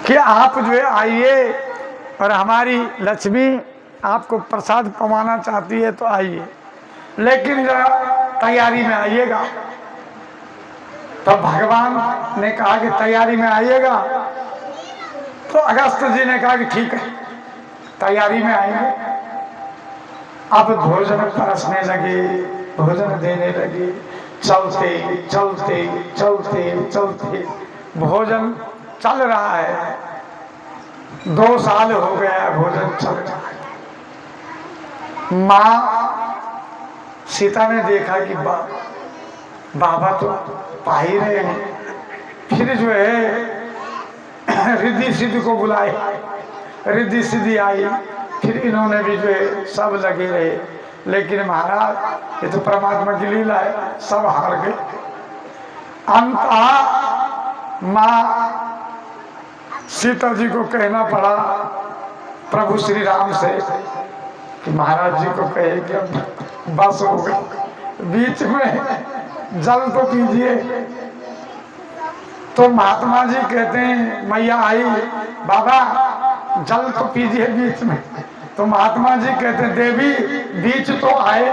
कि आप जो है आइए और हमारी लक्ष्मी आपको प्रसाद पवाना चाहती है तो आइए, लेकिन जरा तैयारी में आइएगा। तो भगवान ने कहा कि तैयारी में आइएगा। तो अगस्त जी ने कहा कि ठीक है, तैयारी में आएंगे। अब भोजन परसने लगे, भोजन देने लगे, चलते चलते चलते चलते भोजन चल रहा है। 2 साल हो गया भोजन चल रहा है। माँ सीता ने देखा कि बाबा तो पा ही रहे हैं। फिर जो है रिद्धि सिद्धि को बुलाए, रिद्धि सिद्धि आई। फिर इन्होंने भी जो है सब लगे रहे, लेकिन महाराज ये तो परमात्मा की लीला है, सब हार गए। अंत माँ सीता जी को कहना पड़ा प्रभु श्री राम से कि महाराज जी को कहे कि अब बस हो गई, बीच में जल तो पीजिए। तो महात्मा जी कहते हैं मैया आई, बाबा जल तो पीजिए बीच में। तो महात्मा जी कहते हैं देवी बीच तो आए,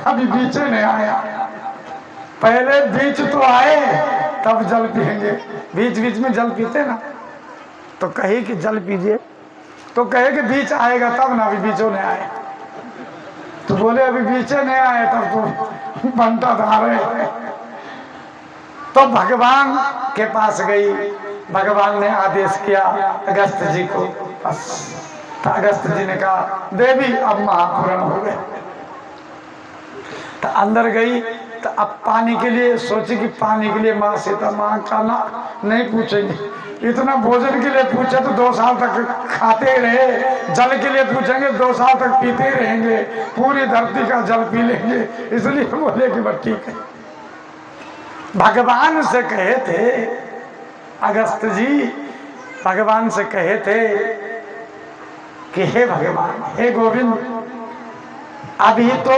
अभी बीच नहीं आया, पहले बीच तो आए तब जल पिएंगे। बीच बीच में जल पीते ना, तो कहे कि जल पीजिए, तो कहे कि बीच आएगा तब ना, अभी बीचों नहीं आए। तो बोले अभी बीचे नहीं आए तब तो बनता था रहे। तो भगवान के पास गई, भगवान ने आदेश किया अगस्त जी को, बस। तो अगस्त जी ने कहा देवी अब महापूर्ण हो गए। तो अंदर गई, तो अब पानी के लिए सोची कि पानी के लिए माँ सीता माँ का ना नहीं पूछेंगे, इतना भोजन के लिए पूछे तो 2 साल तक खाते रहे, जल के लिए पूछेंगे 2 साल तक पीते रहेंगे, पूरी धरती का जल पी लेंगे, इसलिए बोले कि बस ठीक है। भगवान से कहे थे अगस्त जी, भगवान से कहे थे कि हे भगवान, हे गोविंद, अभी तो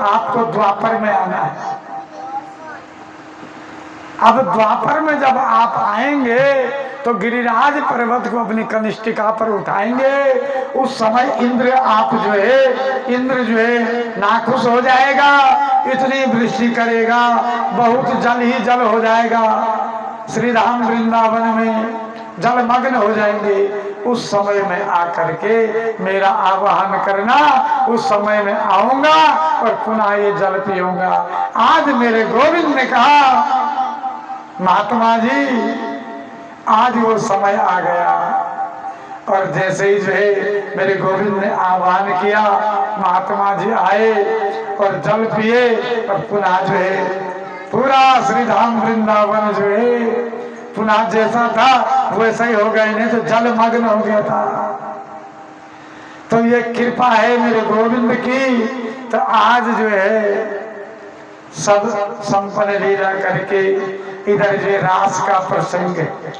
आपको द्वापर में आना है। अब द्वापर में जब आप आएंगे तो गिरिराज पर्वत को अपनी कनिष्ठिका पर उठाएंगे। उस समय इंद्र आप जो है, इंद्र जो है नाखुश हो जाएगा, इतनी वृष्टि करेगा, बहुत जल ही जल हो जाएगा, श्री राम वृंदावन में जलमग्न हो जाएंगे। उस समय में आकर के मेरा आवाहन करना, उस समय में आऊंगा और पुनः ये जल पीऊंगा। आज मेरे गोविंद ने कहा महात्मा जी आज वो समय आ गया। और जैसे ही जो है मेरे गोविंद ने आह्वान किया, महात्मा जी आए और जल पिए और पुनः जो है पूरा श्री धाम वृंदावन जो है पुनः जैसा था वैसा ही हो गया, नहीं तो जलमग्न हो गया था। तो ये कृपा है मेरे गोविंद की। तो आज जो है सब संपन्न लीला करके इधर जो रास का प्रसंग है,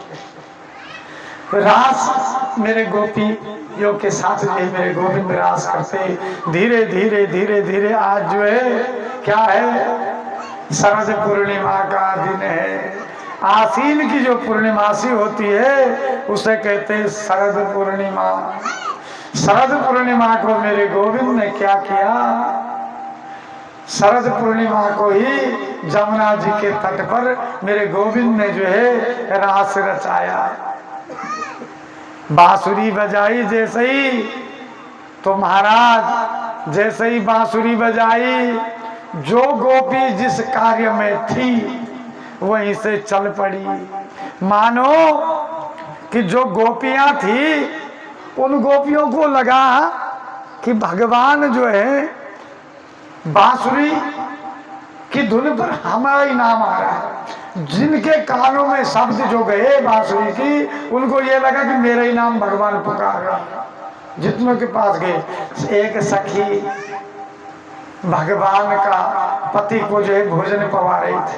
रास मेरे गोपियों के साथ जो है मेरे गोविंद रास करते। धीरे धीरे धीरे धीरे आज जो है क्या है, शरद पूर्णिमा का दिन है। आसीन की जो पूर्णिमासी होती है उसे कहते हैं शरद पूर्णिमा। शरद पूर्णिमा को मेरे गोविंद ने क्या किया, शरद पूर्णिमा को ही जमुना जी के तट पर मेरे गोविंद ने जो है रास रचाया। बांसुरी बजाई जैसे ही, तो महाराज जैसे ही बांसुरी बजाई, जो गोपी जिस कार्य में थी वहीं से चल पड़ी। मानो कि जो गोपियां थी उन गोपियों को लगा कि भगवान जो है बांसुरी की धुन पर हमारा ही नाम आ रहा है। जिनके कानों में शब्द जो गए बांसुरी की, उनको ये लगा कि मेरा ही नाम भगवान पुकार रहा। जितनों के पास गए, एक सखी भगवान का पति को जो है भोजन पवा रही थी,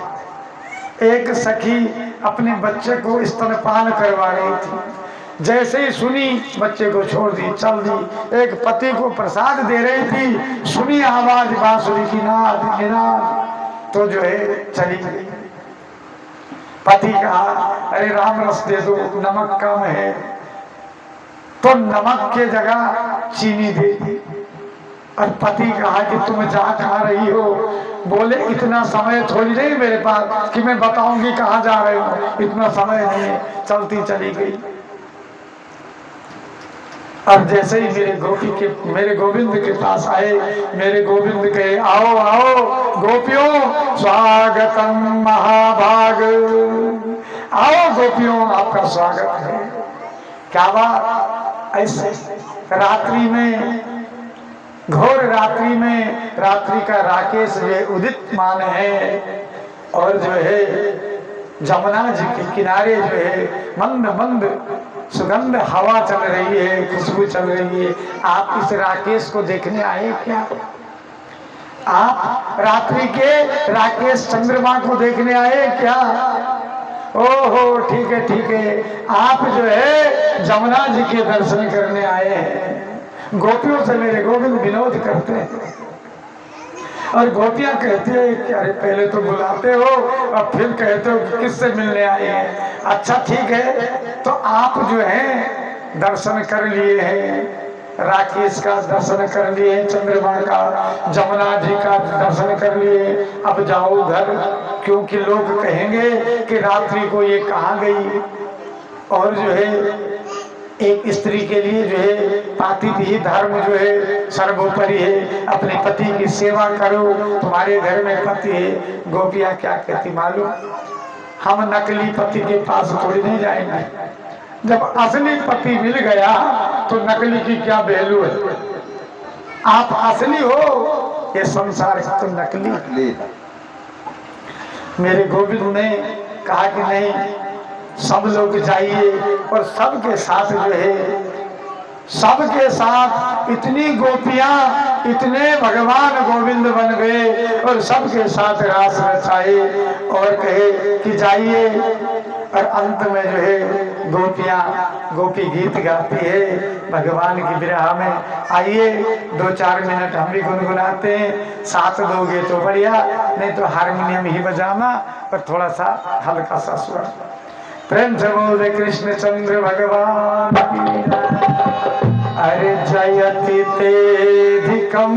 एक सखी अपने बच्चे को स्तनपान करवा रही थी। जैसे ही सुनी बच्चे को छोड़ दी, चल दी। एक पति को प्रसाद दे रही थी, सुनी आवाज बांसुरी की नाद निनाद, तो जो है चली गई। पति कहा अरे राम रस दे दो, नमक कम है, तो नमक के जगह चीनी दे दी। और पति कहा कि तुम जा कहाँ रही हो? बोले इतना समय थोड़ी नहीं मेरे पास कि मैं बताऊंगी कहाँ जा रहे हो, इतना समय नहीं है। चलती चली गई। अब जैसे ही मेरे गोविंद के पास आए, मेरे गोविंद कहे आओ आओ गोपियों स्वागतम महाभाग, आओ गोपियों आपका स्वागत है। क्या बात, ऐसे रात्रि में, घोर रात्रि में, रात्रि का राकेश जो उदित मान है और जो है जमुना जी के किनारे जो है मंद मंद सुगंध हवा चल रही है, खुशबू चल रही है। आप इस राकेश को देखने आए क्या? आप रात्रि के राकेश चंद्रमा को देखने आए क्या? ओहो ठीक है ठीक है, आप जो है जमुना जी के दर्शन करने आए हैं। गोपियों से मेरे गोविंद विनोद करते हैं और गोपियां कहती है कि अरे पहले तो बुलाते हो और फिर कहते हो कि किससे मिलने आए हैं। अच्छा ठीक है, तो आप जो है दर्शन कर लिए हैं, राकेश का दर्शन कर लिए, चंद्रमा का, जमुना जी का दर्शन कर लिए, अब जाओ घर, क्योंकि लोग कहेंगे कि रात्रि को ये कहाँ गई। और जो है एक स्त्री के लिए जो है पातित ही धर्म जो है सर्वोपरि है, अपने पति की सेवा करो, तुम्हारे घर में पति है। गोपियां क्या कहती मालूम? हम नकली पति के पास थोड़ी नहीं जाएंगे, जब असली पति मिल गया तो नकली की क्या वैल्यू है। आप असली हो, ये संसार का तो नकली। मेरे गोविंद ने कहा कि नहीं, सब लोग जाइए और सबके साथ जो है, सबके साथ इतनी गोपियां, इतने भगवान गोविंद बन गए और सबके साथ रास रचाए और कहे कि जाइए। और अंत में जो है गोपियां गोपी गीत गाती है भगवान की विरह में। आइए 2-4 मिनट हम भी गुनगुनाते हैं, साथ दोगे तो बढ़िया, नहीं तो हारमोनियम ही बजाना पर थोड़ा सा हल्का सा स्वर। प्रेम से बोले कृष्ण चंद्र भगवान की। अरे जयति तेधिकम